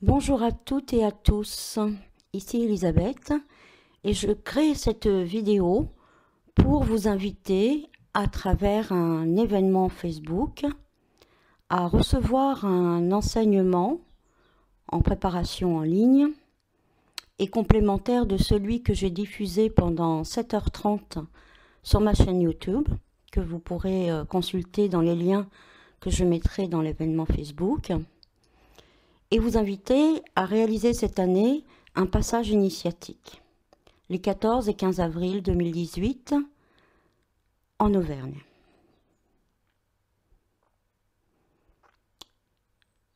Bonjour à toutes et à tous, ici Elisabeth et je crée cette vidéo pour vous inviter à travers un événement Facebook à recevoir un enseignement en préparation en ligne et complémentaire de celui que j'ai diffusé pendant 7h30 sur ma chaîne YouTube, que vous pourrez consulter dans les liens que je mettrai dans l'événement Facebook, et vous inviter à réaliser cette année un passage initiatique, les 14 et 15 avril 2018, en Auvergne.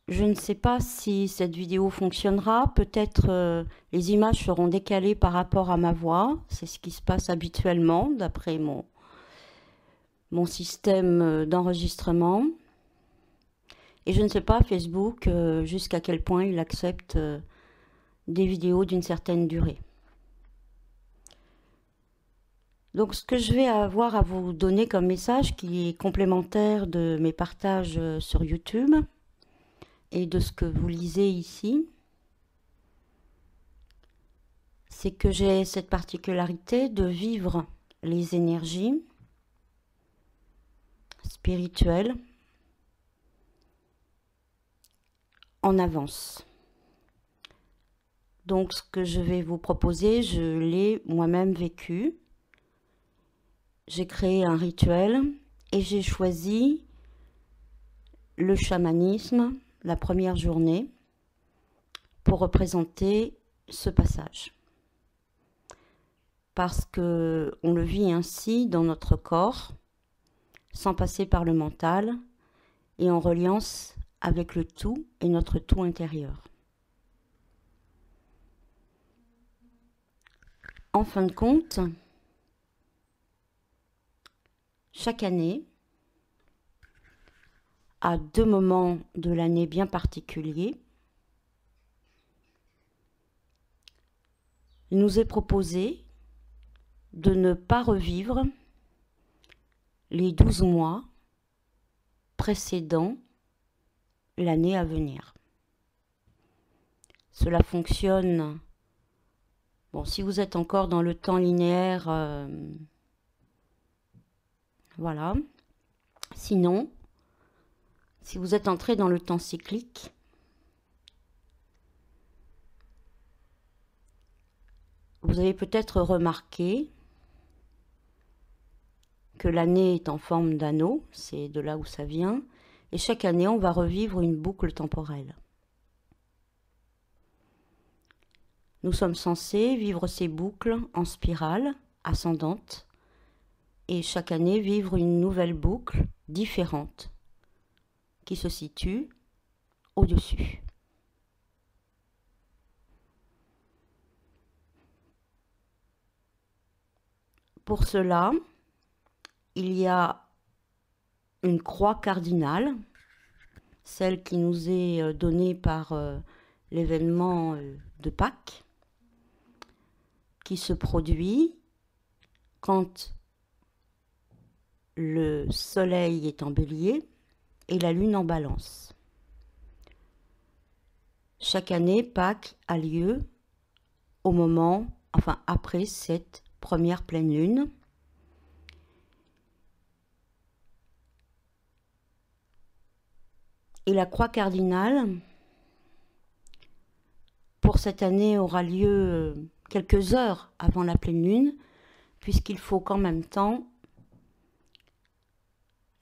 Je ne sais pas si cette vidéo fonctionnera, peut-être les images seront décalées par rapport à ma voix, c'est ce qui se passe habituellement d'après mon système d'enregistrement. Et je ne sais pas, Facebook, jusqu'à quel point il accepte des vidéos d'une certaine durée. Donc ce que je vais avoir à vous donner comme message, qui est complémentaire de mes partages sur YouTube et de ce que vous lisez ici, c'est que j'ai cette particularité de vivre les énergies spirituelles en avance. Donc ce que je vais vous proposer, je l'ai moi-même vécu. J'ai créé un rituel et j'ai choisi le chamanisme, la première journée, pour représenter ce passage. Parce qu'on le vit ainsi dans notre corps, sans passer par le mental, et en reliance avec le tout et notre tout intérieur. En fin de compte, chaque année, à 2 moments de l'année bien particuliers, il nous est proposé de ne pas revivre les 12 mois précédant l'année à venir. Cela fonctionne, bon, si vous êtes encore dans le temps linéaire, voilà. Sinon, si vous êtes entré dans le temps cyclique, vous avez peut-être remarqué que l'année est en forme d'anneau, c'est de là où ça vient, et chaque année on va revivre une boucle temporelle. Nous sommes censés vivre ces boucles en spirale ascendante, et chaque année vivre une nouvelle boucle différente qui se situe au-dessus. Pour cela, il y a une croix cardinale, celle qui nous est donnée par l'événement de Pâques, qui se produit quand le soleil est en bélier et la lune en balance. Chaque année, Pâques a lieu au moment, enfin après cette première pleine lune. Et la croix cardinale, pour cette année, aura lieu quelques heures avant la pleine lune, puisqu'il faut qu'en même temps,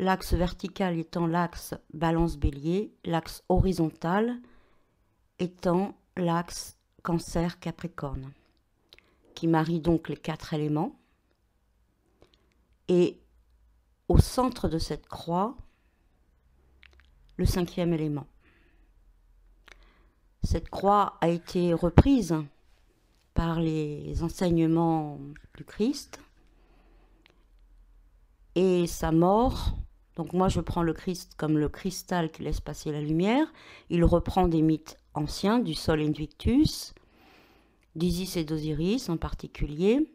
l'axe vertical étant l'axe balance-bélier, l'axe horizontal étant l'axe cancer-capricorne, qui marie donc les 4 éléments. Et au centre de cette croix, le 5e élément. Cette croix a été reprise par les enseignements du Christ et sa mort. Donc moi je prends le Christ comme le cristal qui laisse passer la lumière. Il reprend des mythes anciens du Sol Invictus, d'Isis et d'Osiris en particulier,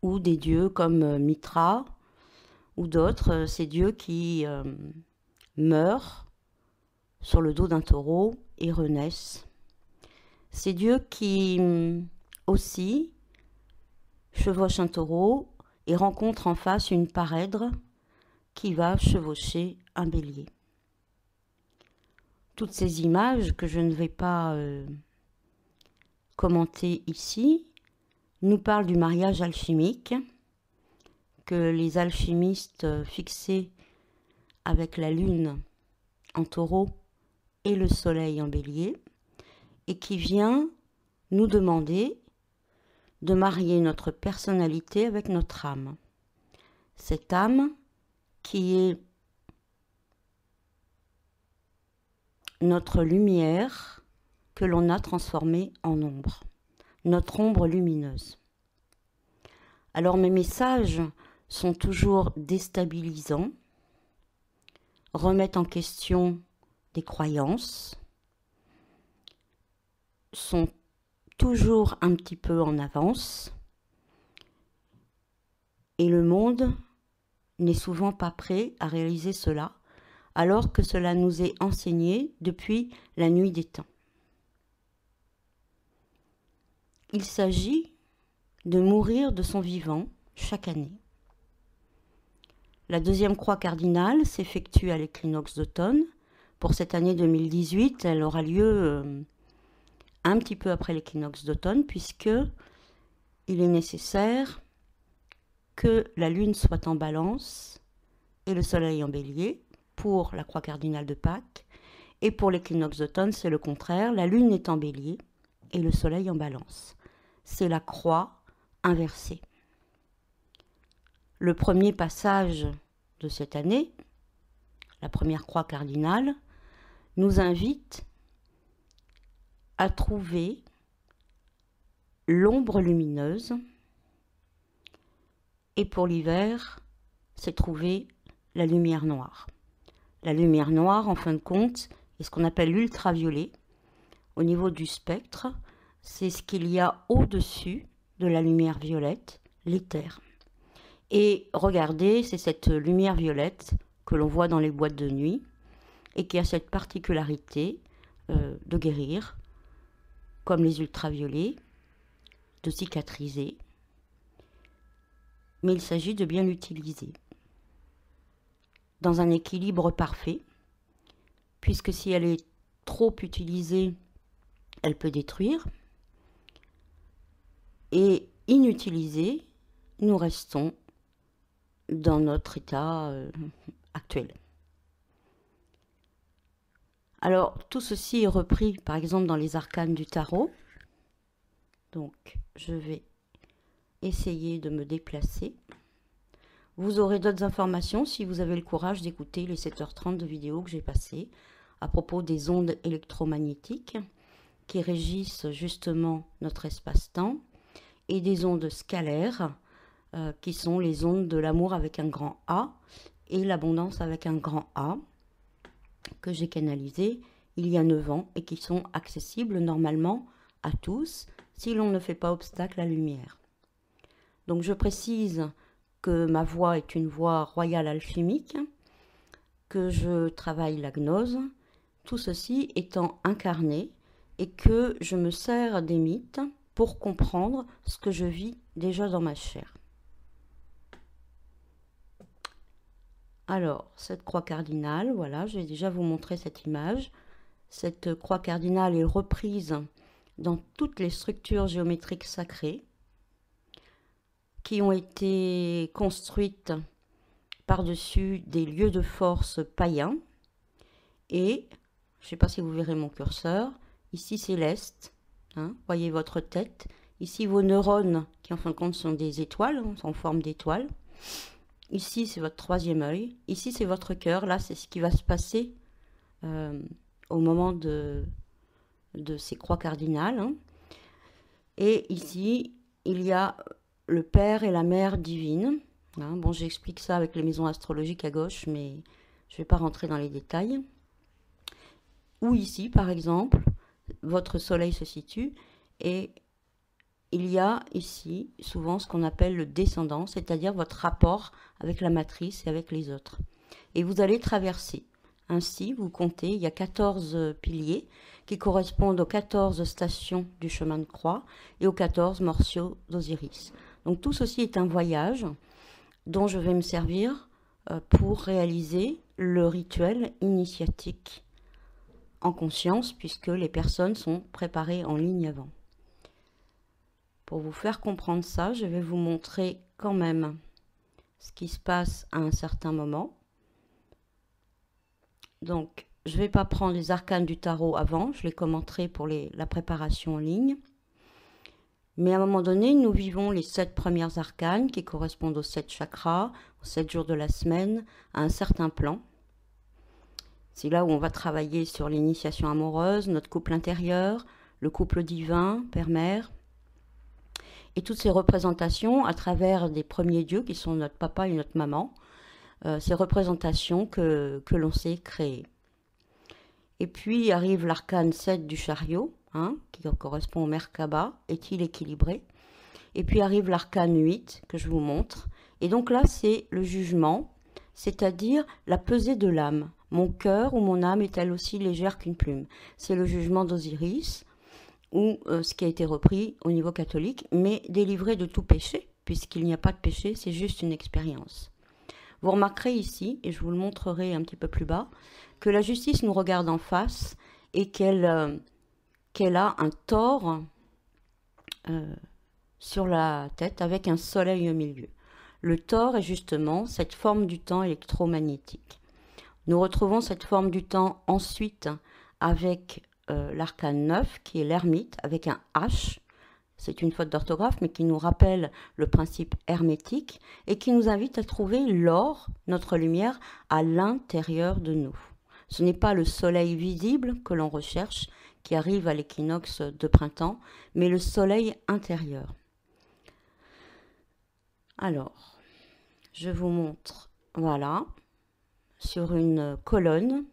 ou des dieux comme Mitra ou d'autres, ces dieux qui meurent sur le dos d'un taureau et renaissent C'est Dieu qui aussi chevauche un taureau et rencontre en face une parèdre qui va chevaucher un bélier. Toutes ces images que je ne vais pas commenter ici nous parlent du mariage alchimique que les alchimistes fixaient avec la lune en taureau et le soleil en bélier, et qui vient nous demander de marier notre personnalité avec notre âme. Cette âme qui est notre lumière que l'on a transformée en ombre, notre ombre lumineuse. Alors mes messages sont toujours déstabilisants, remettent en question des croyances, sont toujours un petit peu en avance, et le monde n'est souvent pas prêt à réaliser cela, alors que cela nous est enseigné depuis la nuit des temps. Il s'agit de mourir de son vivant chaque année. La deuxième croix cardinale s'effectue à l'équinoxe d'automne. Pour cette année 2018, elle aura lieu un petit peu après l'équinoxe d'automne, puisque il est nécessaire que la lune soit en balance et le soleil en bélier pour la croix cardinale de Pâques, et pour l'équinoxe d'automne c'est le contraire, la lune est en bélier et le soleil en balance. C'est la croix inversée. Le premier passage de cette année, la première croix cardinale, nous invite à trouver l'ombre lumineuse, et pour l'hiver, c'est trouver la lumière noire. La lumière noire, en fin de compte, est ce qu'on appelle l'ultraviolet. Au niveau du spectre, c'est ce qu'il y a au-dessus de la lumière violette, l'éther. Et regardez, c'est cette lumière violette que l'on voit dans les boîtes de nuit et qui a cette particularité de guérir, comme les ultraviolets, de cicatriser. Mais il s'agit de bien l'utiliser dans un équilibre parfait, puisque si elle est trop utilisée, elle peut détruire, et inutilisée, nous restons dans notre état actuel. Alors, tout ceci est repris, par exemple, dans les arcanes du tarot. Donc, je vais essayer de me déplacer. Vous aurez d'autres informations si vous avez le courage d'écouter les 7h30 de vidéos que j'ai passées à propos des ondes électromagnétiques qui régissent justement notre espace-temps, et des ondes scalaires qui sont les ondes de l'amour avec un grand A et l'abondance avec un grand A, que j'ai canalisées il y a 9 ans et qui sont accessibles normalement à tous si l'on ne fait pas obstacle à la lumière. Donc je précise que ma voix est une voix royale alchimique, que je travaille la gnose, tout ceci étant incarné, et que je me sers des mythes pour comprendre ce que je vis déjà dans ma chair. Alors, cette croix cardinale, voilà, je vais déjà vous montrer cette image. Cette croix cardinale est reprise dans toutes les structures géométriques sacrées qui ont été construites par-dessus des lieux de force païens. Et, je ne sais pas si vous verrez mon curseur, ici c'est l'Est, hein, voyez votre tête. Ici vos neurones, qui en fin de compte sont des étoiles, hein, en forme d'étoiles. Ici c'est votre troisième œil. Ici c'est votre cœur. Là c'est ce qui va se passer au moment de ces croix cardinales. Hein. Et ici il y a le Père et la Mère divine. Hein. Bon, j'explique ça avec les maisons astrologiques à gauche, mais je ne vais pas rentrer dans les détails. Ou ici, par exemple, votre soleil se situe et il y a ici souvent ce qu'on appelle le descendant, c'est-à-dire votre rapport avec la matrice et avec les autres. Et vous allez traverser. Ainsi, vous comptez, il y a 14 piliers qui correspondent aux 14 stations du chemin de croix et aux 14 morceaux d'Osiris. Donc tout ceci est un voyage dont je vais me servir pour réaliser le rituel initiatique en conscience, puisque les personnes sont préparées en ligne avant. Pour vous faire comprendre ça, je vais vous montrer quand même ce qui se passe à un certain moment. Donc, je ne vais pas prendre les arcanes du tarot avant, je les commenterai pour la préparation en ligne. Mais à un moment donné, nous vivons les 7 premières arcanes qui correspondent aux 7 chakras, aux 7 jours de la semaine, à un certain plan. C'est là où on va travailler sur l'initiation amoureuse, notre couple intérieur, le couple divin, père-mère. Et toutes ces représentations à travers des premiers dieux qui sont notre papa et notre maman. Ces représentations que l'on sait créer. Et puis arrive l'arcane 7 du chariot, qui correspond au Merkaba, est-il équilibré? Et puis arrive l'arcane 8 que je vous montre. Et donc là, c'est le jugement, c'est-à-dire la pesée de l'âme. Mon cœur ou mon âme est-elle aussi légère qu'une plume? C'est le jugement d'Osiris, ou ce qui a été repris au niveau catholique, mais délivré de tout péché, puisqu'il n'y a pas de péché, c'est juste une expérience. Vous remarquerez ici, et je vous le montrerai un petit peu plus bas, que la justice nous regarde en face et qu'elle a un tore sur la tête avec un soleil au milieu. Le tore est justement cette forme du temps électromagnétique. Nous retrouvons cette forme du temps ensuite avec l'arcane 9 qui est l'ermite avec un H. C'est une faute d'orthographe, mais qui nous rappelle le principe hermétique et qui nous invite à trouver l'or, notre lumière, à l'intérieur de nous. Ce n'est pas le soleil visible que l'on recherche, qui arrive à l'équinoxe de printemps, mais le soleil intérieur. Alors, je vous montre, voilà, sur une colonne.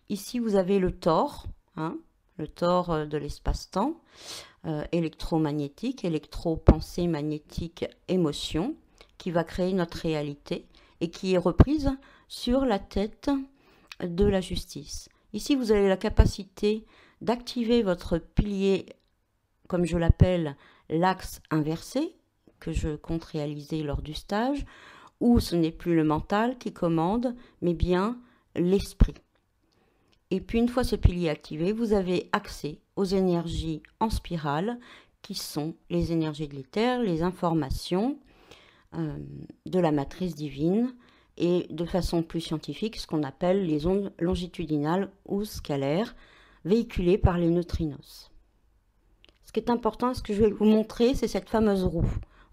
Ici, vous avez le tore, le tore de l'espace-temps. Électromagnétique, électro-pensée magnétique émotion, qui va créer notre réalité et qui est reprise sur la tête de la justice. Ici, vous avez la capacité d'activer votre pilier, comme je l'appelle, l'axe inversé, que je compte réaliser lors du stage, où ce n'est plus le mental qui commande, mais bien l'esprit. Et puis une fois ce pilier activé, vous avez accès aux énergies en spirale qui sont les énergies de l'éther, les informations de la matrice divine et de façon plus scientifique ce qu'on appelle les ondes longitudinales ou scalaires véhiculées par les neutrinos. Ce qui est important, ce que je vais vous montrer, c'est cette fameuse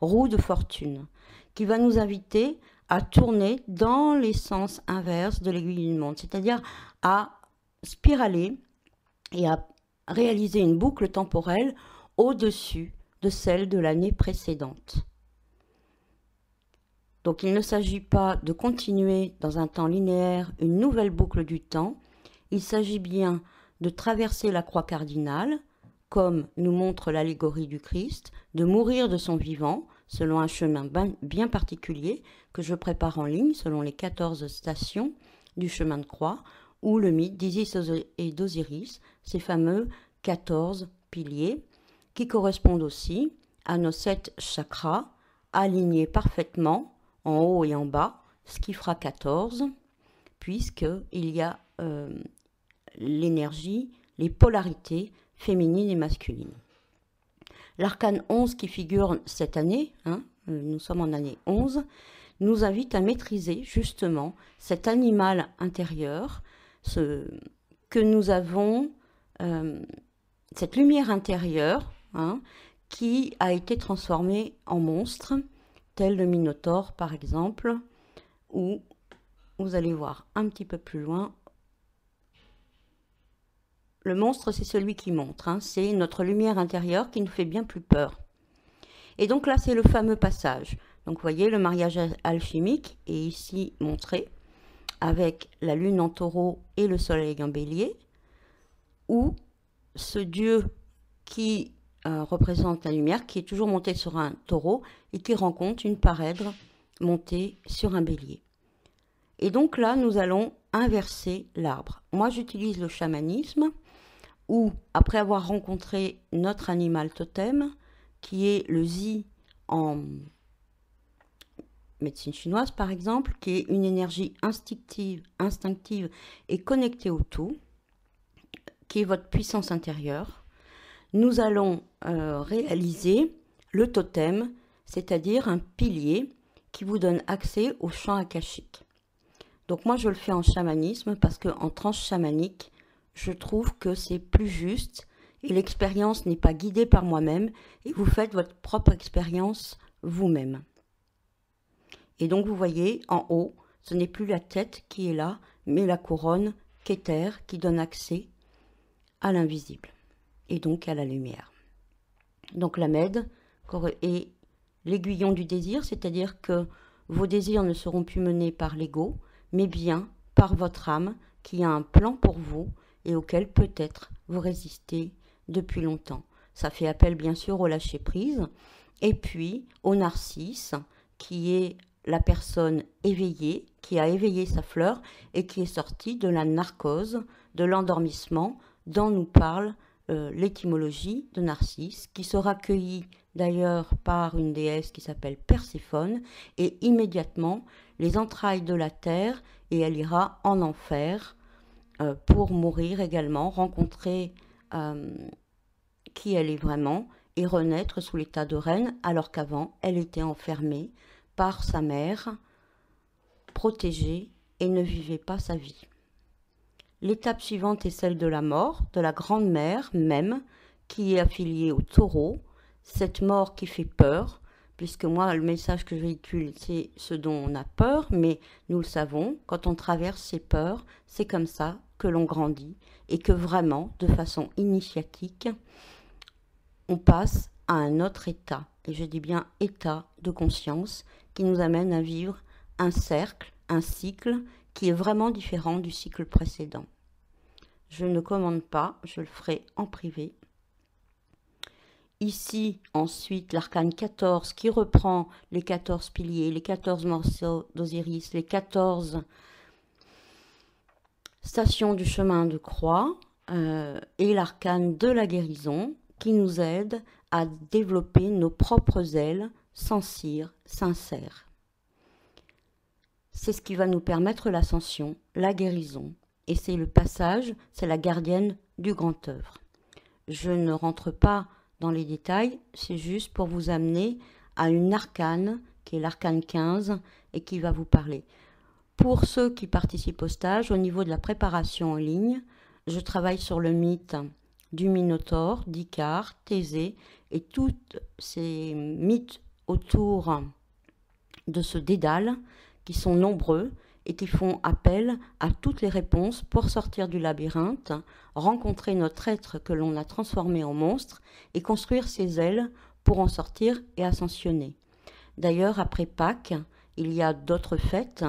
roue de fortune qui va nous inviter à tourner dans les sens inverses de l'aiguille d'une montre, c'est-à-dire à spiraler et à réaliser une boucle temporelle au-dessus de celle de l'année précédente. Donc il ne s'agit pas de continuer dans un temps linéaire une nouvelle boucle du temps, il s'agit bien de traverser la croix cardinale, comme nous montre l'allégorie du Christ, de mourir de son vivant, selon un chemin bien particulier que je prépare en ligne, selon les 14 stations du chemin de croix, ou le mythe d'Isis et d'Osiris, ces fameux 14 piliers, qui correspondent aussi à nos 7 chakras, alignés parfaitement en haut et en bas, ce qui fera 14, puisqu'il y a l'énergie, les polarités féminines et masculines. L'arcane 11 qui figure cette année, nous sommes en année 11, nous invite à maîtriser justement cet animal intérieur, que nous avons, cette lumière intérieure qui a été transformée en monstre, tel le Minotaure par exemple, où vous allez voir un petit peu plus loin. Le monstre, c'est celui qui montre, c'est notre lumière intérieure qui nous fait bien plus peur. Et donc là, c'est le fameux passage. Donc vous voyez, le mariage alchimique est ici montré, avec la lune en taureau et le soleil en bélier, où ce dieu qui représente la lumière, qui est toujours monté sur un taureau et qui rencontre une parèdre montée sur un bélier. Et donc là, nous allons inverser l'arbre. Moi, j'utilise le chamanisme, ou après avoir rencontré notre animal totem, qui est le Zi en médecine chinoise par exemple, qui est une énergie instinctive et connectée au tout, qui est votre puissance intérieure, nous allons réaliser le totem, c'est-à-dire un pilier qui vous donne accès au champ akashique. Donc moi je le fais en chamanisme parce qu'en tranche chamanique, je trouve que c'est plus juste et l'expérience n'est pas guidée par moi-même et vous faites votre propre expérience vous-même. Et donc vous voyez en haut, ce n'est plus la tête qui est là, mais la couronne qu'éther qui donne accès à l'invisible et donc à la lumière. Donc la Med est l'aiguillon du désir, c'est-à-dire que vos désirs ne seront plus menés par l'ego, mais bien par votre âme qui a un plan pour vous et auquel peut-être vous résistez depuis longtemps. Ça fait appel bien sûr au lâcher-prise et puis au narcisse qui est la personne éveillée, qui a éveillé sa fleur et qui est sortie de la narcose, de l'endormissement dont nous parle l'étymologie de Narcisse, qui sera cueillie d'ailleurs par une déesse qui s'appelle Perséphone, et immédiatement les entrailles de la terre, et elle ira en enfer pour mourir également, rencontrer qui elle est vraiment, et renaître sous l'état de reine, alors qu'avant elle était enfermée par sa mère, protégée, et ne vivait pas sa vie. L'étape suivante est celle de la mort, de la grande mère même, qui est affiliée au taureau, cette mort qui fait peur, puisque moi, le message que je véhicule, c'est ce dont on a peur, mais nous le savons, quand on traverse ces peurs, c'est comme ça que l'on grandit, et que vraiment, de façon initiatique, on passe à un autre état, et je dis bien état de conscience, qui nous amène à vivre un cercle, un cycle, qui est vraiment différent du cycle précédent. Je ne commande pas, je le ferai en privé. Ici, ensuite, l'arcane 14 qui reprend les 14 piliers, les 14 morceaux d'Osiris, les 14 stations du chemin de croix et l'arcane de la guérison qui nous aide à développer nos propres ailes sans cire, sincères. C'est ce qui va nous permettre l'ascension, la guérison. Et c'est le passage, c'est la gardienne du grand œuvre. Je ne rentre pas dans les détails, c'est juste pour vous amener à une arcane, qui est l'arcane 15, et qui va vous parler. Pour ceux qui participent au stage, au niveau de la préparation en ligne, je travaille sur le mythe du Minotaure, d'Icare, Thésée, et tous ces mythes autour de ce dédale, qui sont nombreux et qui font appel à toutes les réponses pour sortir du labyrinthe, rencontrer notre être que l'on a transformé en monstre et construire ses ailes pour en sortir et ascensionner. D'ailleurs, après Pâques, il y a d'autres fêtes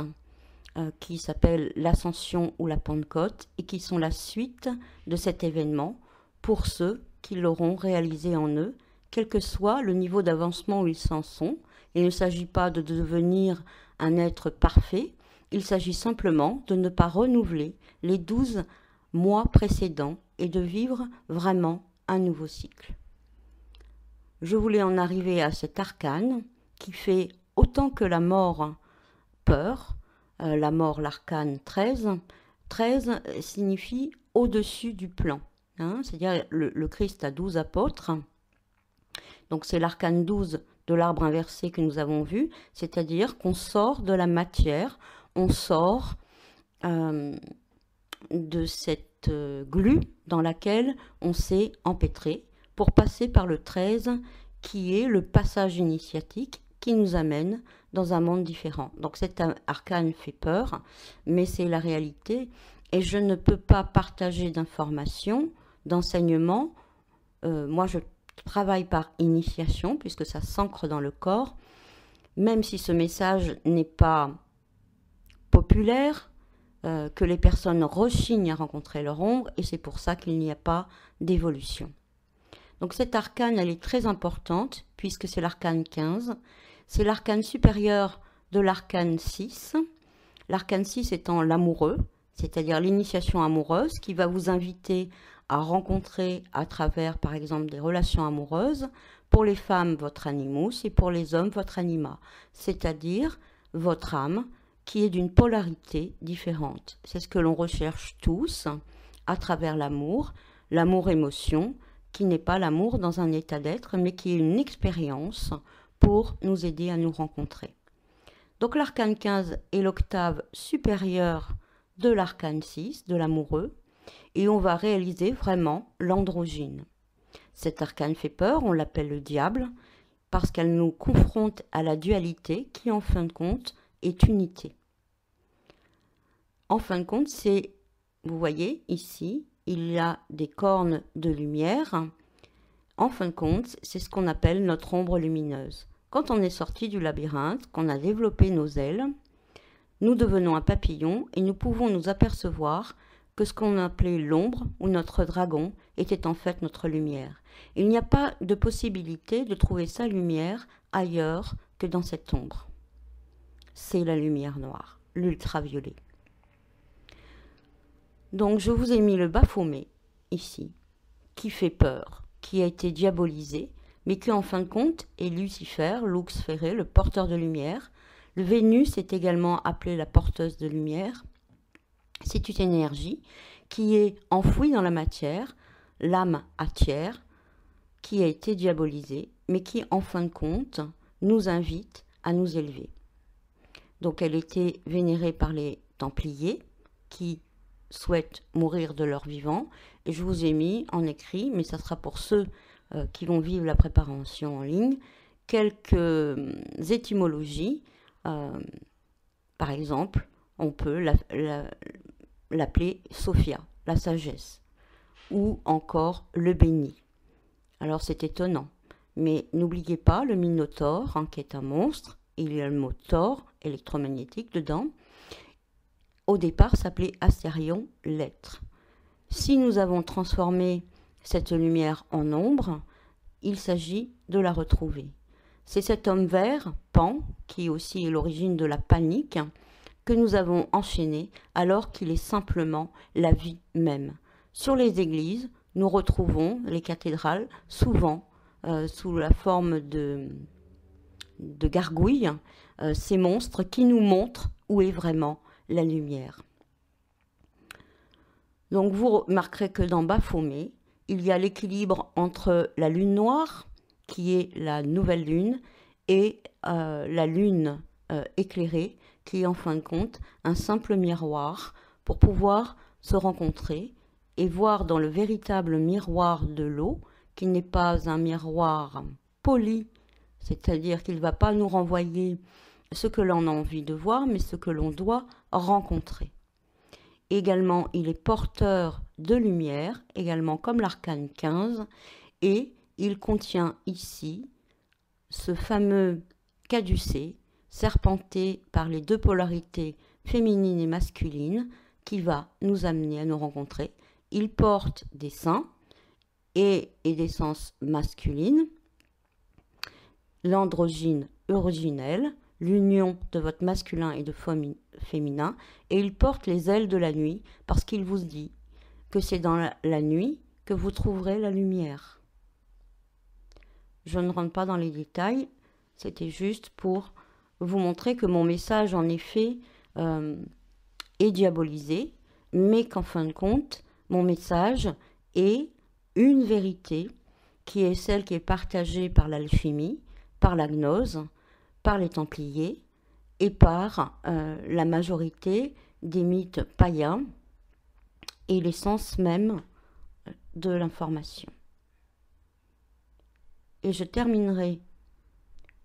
qui s'appellent l'Ascension ou la Pentecôte et qui sont la suite de cet événement pour ceux qui l'auront réalisé en eux, quel que soit le niveau d'avancement où ils s'en sont. Il ne s'agit pas de devenir un être parfait, il s'agit simplement de ne pas renouveler les 12 mois précédents et de vivre vraiment un nouveau cycle. Je voulais en arriver à cet arcane qui fait autant que la mort peur, la mort l'arcane 13. 13 signifie au-dessus du plan, hein, c'est-à-dire le Christ a 12 apôtres, donc c'est l'arcane 12 de l'arbre inversé que nous avons vu, c'est-à-dire qu'on sort de la matière, on sort de cette glu dans laquelle on s'est empêtré pour passer par le 13 qui est le passage initiatique qui nous amène dans un monde différent. Donc cet arcane fait peur, mais c'est la réalité et je ne peux pas partager d'informations, d'enseignements. Moi je travaille par initiation puisque ça s'ancre dans le corps, même si ce message n'est pas populaire, que les personnes rechignent à rencontrer leur ombre et c'est pour ça qu'il n'y a pas d'évolution. Donc cette arcane, elle est très importante puisque c'est l'arcane 15, c'est l'arcane supérieur de l'arcane 6, l'arcane 6 étant l'amoureux, c'est-à-dire l'initiation amoureuse qui va vous inviter à rencontrer à travers, par exemple, des relations amoureuses. Pour les femmes, votre animus, et pour les hommes, votre anima, c'est-à-dire votre âme qui est d'une polarité différente. C'est ce que l'on recherche tous à travers l'amour, l'amour-émotion, qui n'est pas l'amour dans un état d'être, mais qui est une expérience pour nous aider à nous rencontrer. Donc l'arcane 15 est l'octave supérieure de l'arcane 6, de l'amoureux, et on va réaliser vraiment l'androgyne. Cet arcane fait peur, on l'appelle le diable, parce qu'elle nous confronte à la dualité qui, en fin de compte, est unité. En fin de compte, c'est, vous voyez ici, il y a des cornes de lumière. En fin de compte, c'est ce qu'on appelle notre ombre lumineuse. Quand on est sorti du labyrinthe, qu'on a développé nos ailes, nous devenons un papillon et nous pouvons nous apercevoir que ce qu'on appelait l'ombre ou notre dragon était en fait notre lumière. Il n'y a pas de possibilité de trouver sa lumière ailleurs que dans cette ombre. C'est la lumière noire, l'ultraviolet. Donc je vous ai mis le Baphomet ici, qui fait peur, qui a été diabolisé, mais qui en fin de compte est Lucifer, Lux Ferré, le porteur de lumière. Le Vénus est également appelée la porteuse de lumière. C'est une énergie qui est enfouie dans la matière, l'âme atière, qui a été diabolisée, mais qui en fin de compte nous invite à nous élever. Donc elle était vénérée par les Templiers qui souhaitent mourir de leur vivant, et je vous ai mis en écrit, mais ça sera pour ceux qui vont vivre la préparation en ligne, quelques étymologies. Par exemple, on peut l'appeler Sophia, la sagesse, ou encore le béni. Alors c'est étonnant, mais n'oubliez pas le Minotaure, hein, qui est un monstre, il y a le mot Thor, électromagnétique, dedans. Au départ s'appelait Astérion, l'être. Si nous avons transformé cette lumière en ombre, il s'agit de la retrouver. C'est cet homme vert, Pan, qui aussi est l'origine de la panique, que nous avons enchaîné alors qu'il est simplement la vie même. Sur les églises, nous retrouvons les cathédrales souvent sous la forme de gargouilles, ces monstres qui nous montrent où est vraiment la lumière. Donc vous remarquerez que dans Baphomet, il y a l'équilibre entre la lune noire, qui est la nouvelle lune, et la lune éclairée, qui est en fin de compte un simple miroir pour pouvoir se rencontrer et voir dans le véritable miroir de l'eau, qui n'est pas un miroir poli, c'est-à-dire qu'il ne va pas nous renvoyer ce que l'on a envie de voir, mais ce que l'on doit rencontrer. Également, il est porteur de lumière, également comme l'arcane 15, et il contient ici ce fameux caducée, serpenté par les deux polarités féminines et masculines, qui va nous amener à nous rencontrer. Il porte des seins et des sens masculines, l'androgyne originelle, l'union de votre masculin et de féminin, et il porte les ailes de la nuit, parce qu'il vous dit que c'est dans la nuit que vous trouverez la lumière. Je ne rentre pas dans les détails, c'était juste pour vous montrer que mon message, en effet, est diabolisé, mais qu'en fin de compte, mon message est une vérité qui est celle qui est partagée par l'alchimie, par la gnose, par les Templiers et par la majorité des mythes païens et l'essence même de l'information. Et je terminerai,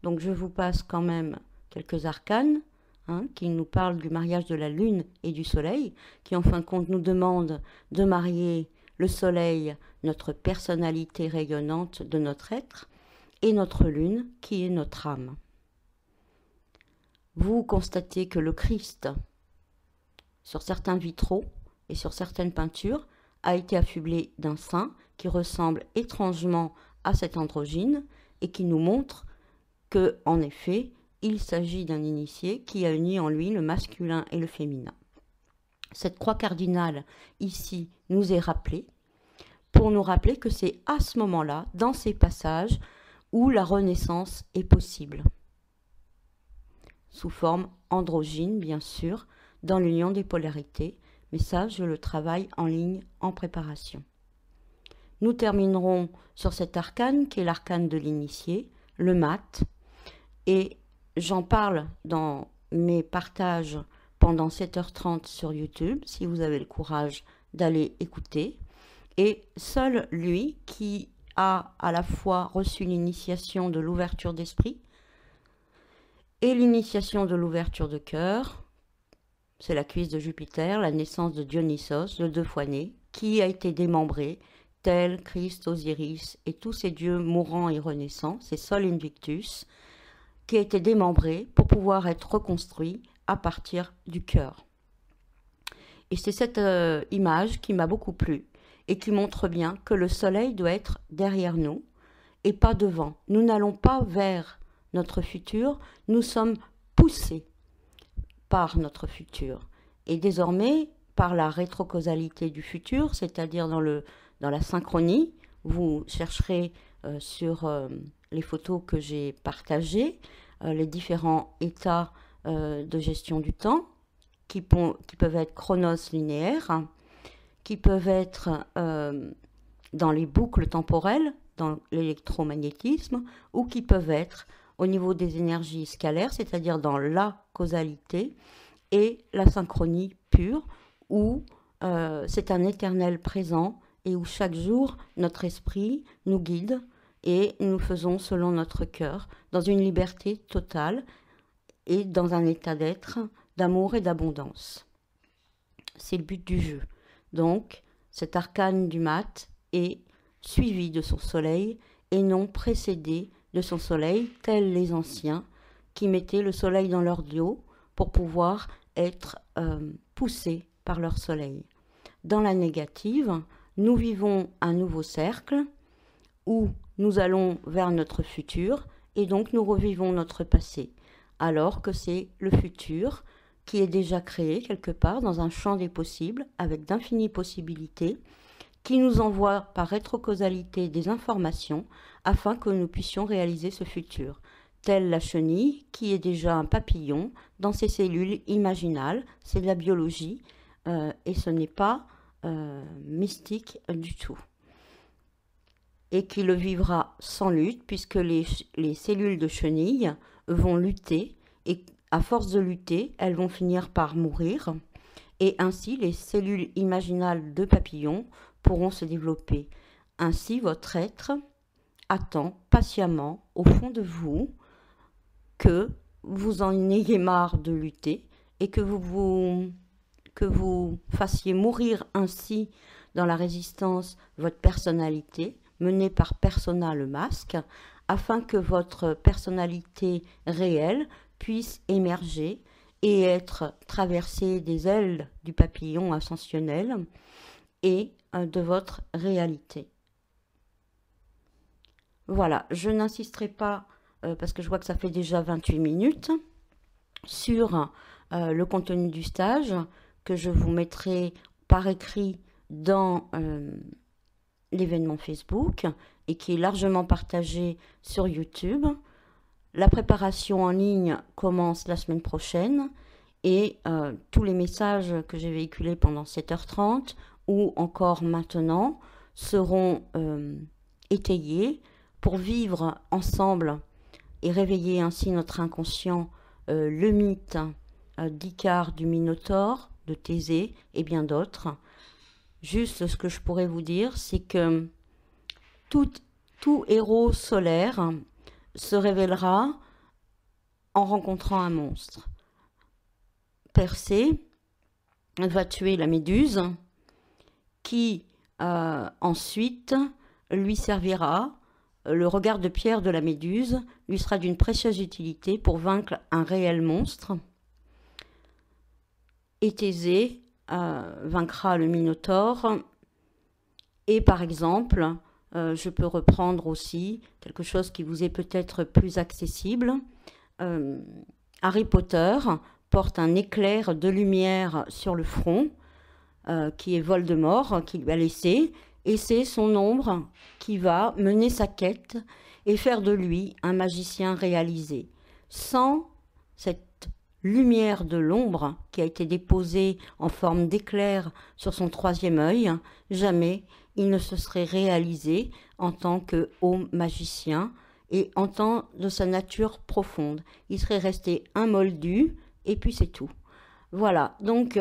donc je vous passe quand même quelques arcanes qui nous parlent du mariage de la lune et du soleil, qui en fin de compte nous demandent de marier le soleil, notre personnalité rayonnante de notre être, et notre lune qui est notre âme. Vous constatez que le Christ, sur certains vitraux et sur certaines peintures, a été affublé d'un sein qui ressemble étrangement à cet androgyne et qui nous montre que, en effet, il s'agit d'un initié qui a uni en lui le masculin et le féminin. Cette croix cardinale, ici, nous est rappelée. pour nous rappeler que c'est à ce moment-là, dans ces passages, où la renaissance est possible. Sous forme androgyne, bien sûr, dans l'union des polarités, mais ça, je le travaille en ligne en préparation. Nous terminerons sur cet arcane qui est l'arcane de l'initié, le mat, et j'en parle dans mes partages pendant 7h30 sur YouTube, si vous avez le courage d'aller écouter. Et seul lui qui a à la fois reçu l'initiation de l'ouverture d'esprit et l'initiation de l'ouverture de cœur, c'est la cuisse de Jupiter, la naissance de Dionysos, le deux fois né, qui a été démembré, tel Christ, Osiris et tous ces dieux mourants et renaissants, c'est Sol Invictus, qui a été démembré pour pouvoir être reconstruit à partir du cœur. Et c'est cette image qui m'a beaucoup plu et qui montre bien que le soleil doit être derrière nous et pas devant. Nous n'allons pas vers notre futur, nous sommes poussés par notre futur. Et désormais, par la rétrocausalité du futur, c'est-à-dire dans la synchronie, vous chercherez sur les photos que j'ai partagées, les différents états de gestion du temps, qui peuvent être chronos linéaires, qui peuvent être dans les boucles temporelles, dans l'électromagnétisme, ou qui peuvent être au niveau des énergies scalaires, c'est-à-dire dans la causalité et la synchronie pure, où c'est un éternel présent et où chaque jour notre esprit nous guide et nous faisons selon notre cœur, dans une liberté totale et dans un état d'être, d'amour et d'abondance. C'est le but du jeu. Donc, cet arcane du mat est suivi de son soleil et non précédé de son soleil, tels les anciens qui mettaient le soleil dans leur dos pour pouvoir être poussés par leur soleil. Dans la négative, nous vivons un nouveau cercle où nous allons vers notre futur et donc nous revivons notre passé, alors que c'est le futur qui est déjà créé quelque part dans un champ des possibles avec d'infinies possibilités qui nous envoie par rétrocausalité des informations afin que nous puissions réaliser ce futur, telle la chenille qui est déjà un papillon dans ses cellules imaginales, c'est de la biologie et ce n'est pas mystique du tout. Et qui le vivra sans lutte puisque les cellules de chenille vont lutter et à force de lutter, elles vont finir par mourir et ainsi les cellules imaginales de papillon pourront se développer. Ainsi, votre être attend patiemment au fond de vous que vous en ayez marre de lutter et que vous fassiez mourir ainsi dans la résistance votre personnalité, menée par Persona le masque, afin que votre personnalité réelle puisse émerger et être traversée des ailes du papillon ascensionnel et de votre réalité. Voilà, je n'insisterai pas, parce que je vois que ça fait déjà 28 minutes, sur le contenu du stage que je vous mettrai par écrit dans l'événement Facebook et qui est largement partagé sur YouTube. La préparation en ligne commence la semaine prochaine et tous les messages que j'ai véhiculés pendant 7h30 ou encore maintenant seront étayés pour vivre ensemble et réveiller ainsi notre inconscient le mythe d'Icare, du Minotaure, de Thésée et bien d'autres. Juste ce que je pourrais vous dire, c'est que tout héros solaire se révélera en rencontrant un monstre. Persée va tuer la Méduse qui ensuite lui servira. Le regard de pierre de la Méduse lui sera d'une précieuse utilité pour vaincre un réel monstre. Et Thésée vaincra le Minotaure. Et par exemple, je peux reprendre aussi quelque chose qui vous est peut-être plus accessible. Harry Potter porte un éclair de lumière sur le front qui est Voldemort qui lui a laissé. Et c'est son ombre qui va mener sa quête et faire de lui un magicien réalisé. Sans cette lumière de l'ombre qui a été déposée en forme d'éclair sur son troisième œil, jamais il ne se serait réalisé en tant que haut magicien et en tant de sa nature profonde. Il serait resté un moldu et puis c'est tout. Voilà, donc,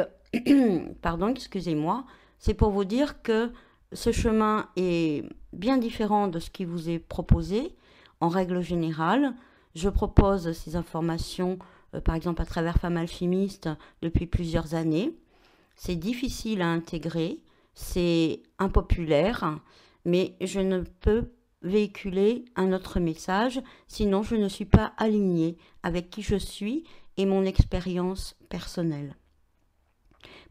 pardon, excusez-moi, c'est pour vous dire que ce chemin est bien différent de ce qui vous est proposé. En règle générale, je propose ces informations, par exemple à travers Femmes Alchimistes, depuis plusieurs années. C'est difficile à intégrer, c'est impopulaire, mais je ne peux véhiculer un autre message, sinon je ne suis pas alignée avec qui je suis et mon expérience personnelle.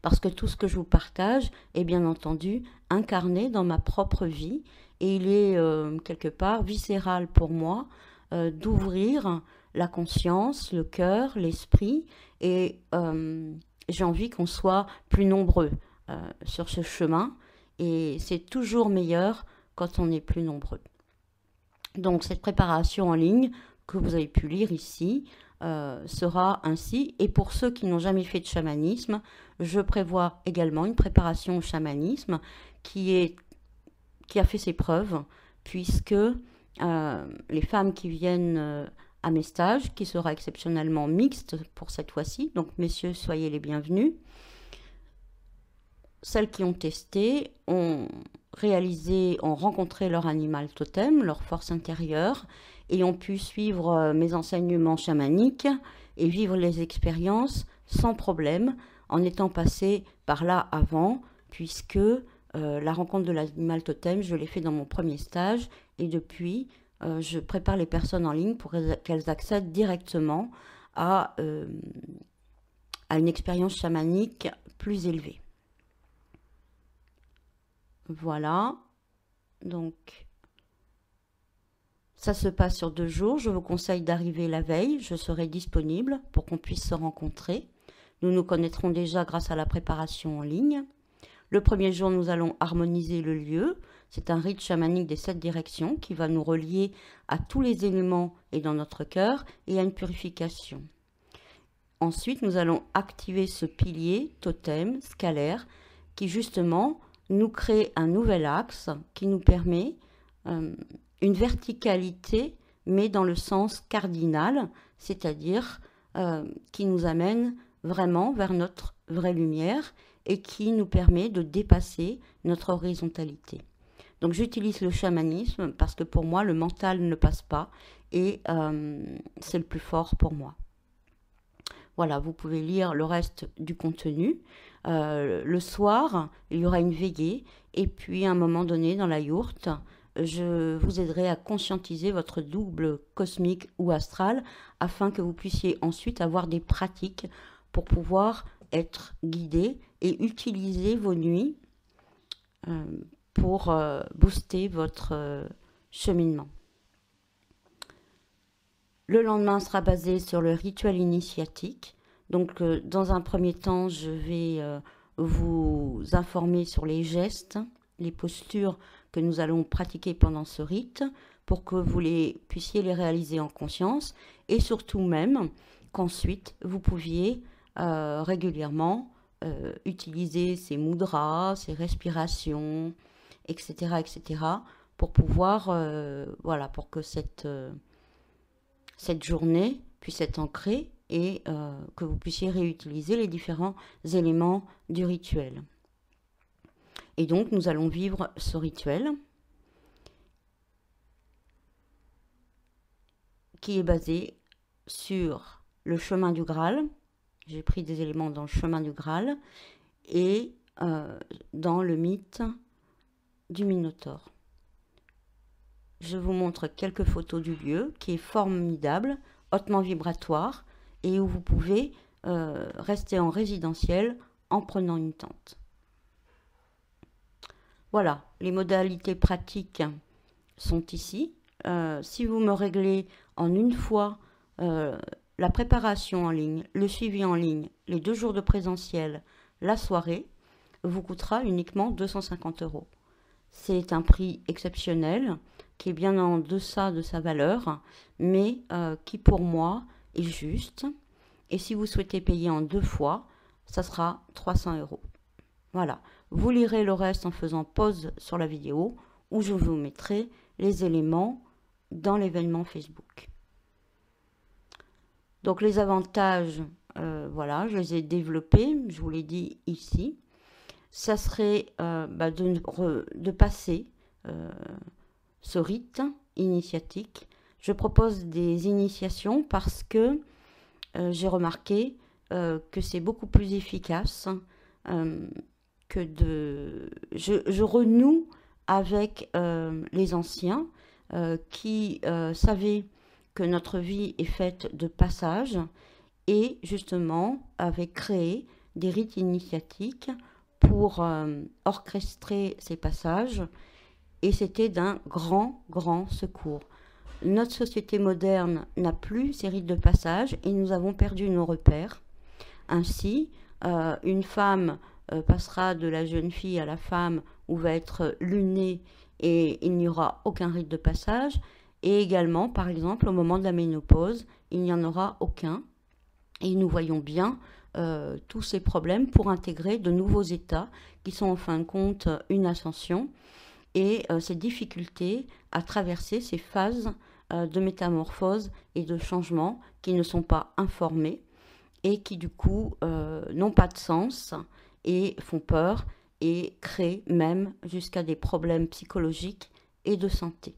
Parce que tout ce que je vous partage est bien entendu incarné dans ma propre vie et il est quelque part viscéral pour moi d'ouvrir la conscience, le cœur, l'esprit et j'ai envie qu'on soit plus nombreux sur ce chemin et c'est toujours meilleur quand on est plus nombreux. Donc cette préparation en ligne que vous avez pu lire ici sera ainsi. Et pour ceux qui n'ont jamais fait de chamanisme, je prévois également une préparation au chamanisme qui a fait ses preuves, puisque les femmes qui viennent à mes stages, qui sera exceptionnellement mixte pour cette fois-ci, donc messieurs, soyez les bienvenus. Celles qui ont testé ont rencontré leur animal totem, leur force intérieure, et ont pu suivre mes enseignements chamaniques et vivre les expériences sans problème, en étant passé par là avant, puisque la rencontre de l'animal totem, je l'ai fait dans mon premier stage, et depuis, je prépare les personnes en ligne pour qu'elles accèdent directement à une expérience chamanique plus élevée. Voilà, donc ça se passe sur 2 jours. Je vous conseille d'arriver la veille, je serai disponible pour qu'on puisse se rencontrer. Nous nous connaîtrons déjà grâce à la préparation en ligne. Le premier jour, nous allons harmoniser le lieu. C'est un rite chamanique des 7 directions qui va nous relier à tous les éléments et dans notre cœur et à une purification. Ensuite, nous allons activer ce pilier totem scalaire qui justement nous crée un nouvel axe qui nous permet une verticalité, mais dans le sens cardinal, c'est-à-dire qui nous amène vraiment vers notre vraie lumière et qui nous permet de dépasser notre horizontalité. Donc j'utilise le chamanisme parce que pour moi, le mental ne passe pas et c'est le plus fort pour moi. Voilà, vous pouvez lire le reste du contenu. Le soir, il y aura une veillée et puis à un moment donné dans la yourte, je vous aiderai à conscientiser votre double cosmique ou astral afin que vous puissiez ensuite avoir des pratiques pour pouvoir être guidé et utiliser vos nuits pour booster votre cheminement. Le lendemain sera basé sur le rituel initiatique. Donc, dans un premier temps, je vais vous informer sur les gestes, les postures que nous allons pratiquer pendant ce rite pour que vous puissiez les réaliser en conscience et surtout même qu'ensuite vous pouviez régulièrement utiliser ces mudras, ces respirations, etc., etc., pour pouvoir, voilà, pour que cette journée puisse être ancrée et que vous puissiez réutiliser les différents éléments du rituel. Et donc, nous allons vivre ce rituel qui est basé sur le chemin du Graal. J'ai pris des éléments dans le chemin du Graal et dans le mythe du Minotaure. Je vous montre quelques photos du lieu qui est formidable, hautement vibratoire et où vous pouvez rester en résidentiel en prenant une tente. Voilà, les modalités pratiques sont ici. Si vous me réglez en une fois la préparation en ligne, le suivi en ligne, les 2 jours de présentiel, la soirée, vous coûtera uniquement 250 €. C'est un prix exceptionnel qui est bien en deçà de sa valeur, mais qui pour moi est juste. Et si vous souhaitez payer en 2 fois, ça sera 300 €. Voilà, vous lirez le reste en faisant pause sur la vidéo où je vous mettrai les éléments dans l'événement Facebook. Donc les avantages, voilà, je les ai développés, je vous l'ai dit ici. Ça serait de passer ce rite initiatique. Je propose des initiations parce que j'ai remarqué que c'est beaucoup plus efficace que de... Je renoue avec les anciens qui savaient que notre vie est faite de passages et justement avaient créé des rites initiatiques pour orchestrer ces passages, et c'était d'un grand secours. Notre société moderne n'a plus ces rites de passage et nous avons perdu nos repères. Ainsi, une femme passera de la jeune fille à la femme où va être lunée et il n'y aura aucun rite de passage. Et également, par exemple, au moment de la ménopause, il n'y en aura aucun. Et nous voyons bien tous ces problèmes pour intégrer de nouveaux états qui sont en fin de compte une ascension et ces difficultés à traverser ces phases de métamorphose et de changement qui ne sont pas informées et qui du coup n'ont pas de sens et font peur et créent même jusqu'à des problèmes psychologiques et de santé.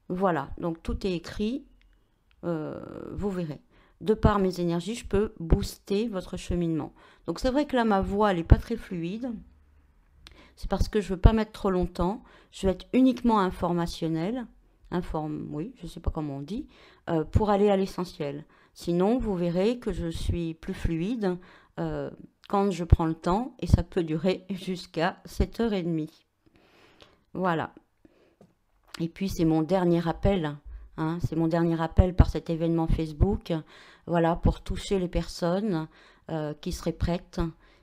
Voilà, donc tout est écrit, vous verrez. De par mes énergies, je peux booster votre cheminement. Donc c'est vrai que là, ma voix, elle n'est pas très fluide. C'est parce que je ne veux pas mettre trop longtemps. Je vais être uniquement informationnelle, oui, je ne sais pas comment on dit, pour aller à l'essentiel. Sinon, vous verrez que je suis plus fluide quand je prends le temps et ça peut durer jusqu'à 7h30. Voilà. Et puis, c'est mon dernier appel. Hein, c'est mon dernier appel par cet événement Facebook, voilà, pour toucher les personnes qui seraient prêtes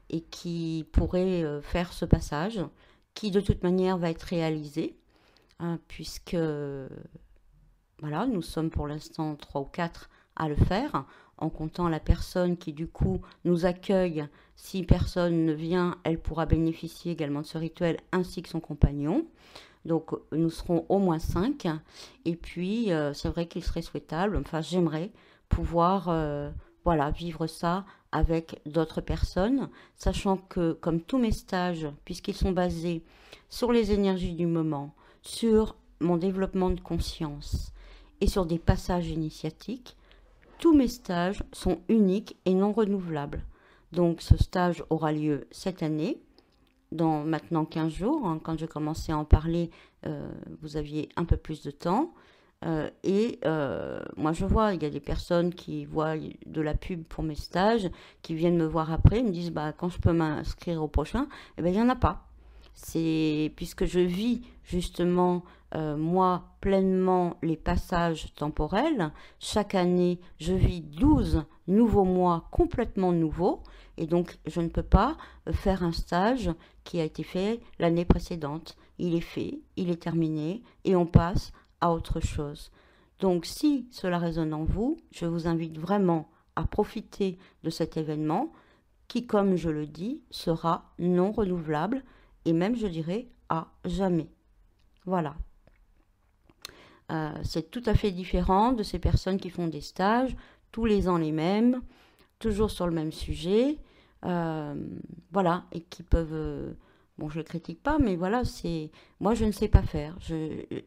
et qui pourraient faire ce passage, qui de toute manière va être réalisé, hein, puisque voilà, nous sommes pour l'instant 3 ou 4 à le faire, en comptant la personne qui du coup nous accueille. Si personne ne vient, elle pourra bénéficier également de ce rituel ainsi que son compagnon. Donc nous serons au moins 5 et puis c'est vrai qu'il serait souhaitable, enfin j'aimerais pouvoir voilà, vivre ça avec d'autres personnes, sachant que comme tous mes stages, puisqu'ils sont basés sur les énergies du moment, sur mon développement de conscience et sur des passages initiatiques, tous mes stages sont uniques et non renouvelables. Donc ce stage aura lieu cette année, dans maintenant 15 jours, hein, quand j'ai commencé à en parler, vous aviez un peu plus de temps. Moi, je vois, il y a des personnes qui voient de la pub pour mes stages, qui viennent me voir après, ils me disent, bah, quand je peux m'inscrire au prochain, eh ben, il n'y en a pas. C'est puisque je vis justement, moi, pleinement les passages temporels. Chaque année, je vis 12 nouveaux mois complètement nouveaux. Et donc, je ne peux pas faire un stage qui a été fait l'année précédente. Il est fait, il est terminé et on passe à autre chose. Donc, si cela résonne en vous, je vous invite vraiment à profiter de cet événement qui, comme je le dis, sera non renouvelable et même, je dirais, à jamais. Voilà. C'est tout à fait différent de ces personnes qui font des stages, tous les ans les mêmes, toujours sur le même sujet, voilà, et qui peuvent... bon, je ne critique pas, mais voilà, c'est... Moi, je ne sais pas faire,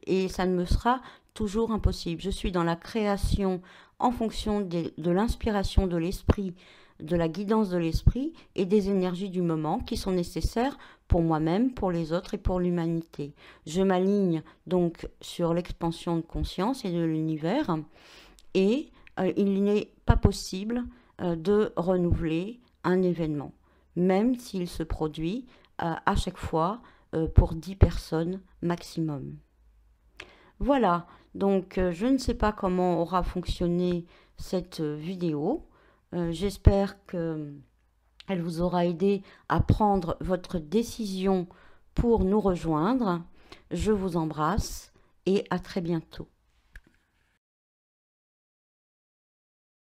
et ça ne me sera toujours impossible. Je suis dans la création en fonction de l'inspiration de l'esprit, de la guidance de l'esprit et des énergies du moment qui sont nécessaires pour moi-même, pour les autres et pour l'humanité. Je m'aligne donc sur l'expansion de conscience et de l'univers et il n'est pas possible de renouveler un événement, même s'il se produit à chaque fois pour 10 personnes maximum. Voilà, donc je ne sais pas comment aura fonctionné cette vidéo. J'espère qu'elle vous aura aidé à prendre votre décision pour nous rejoindre. Je vous embrasse et à très bientôt.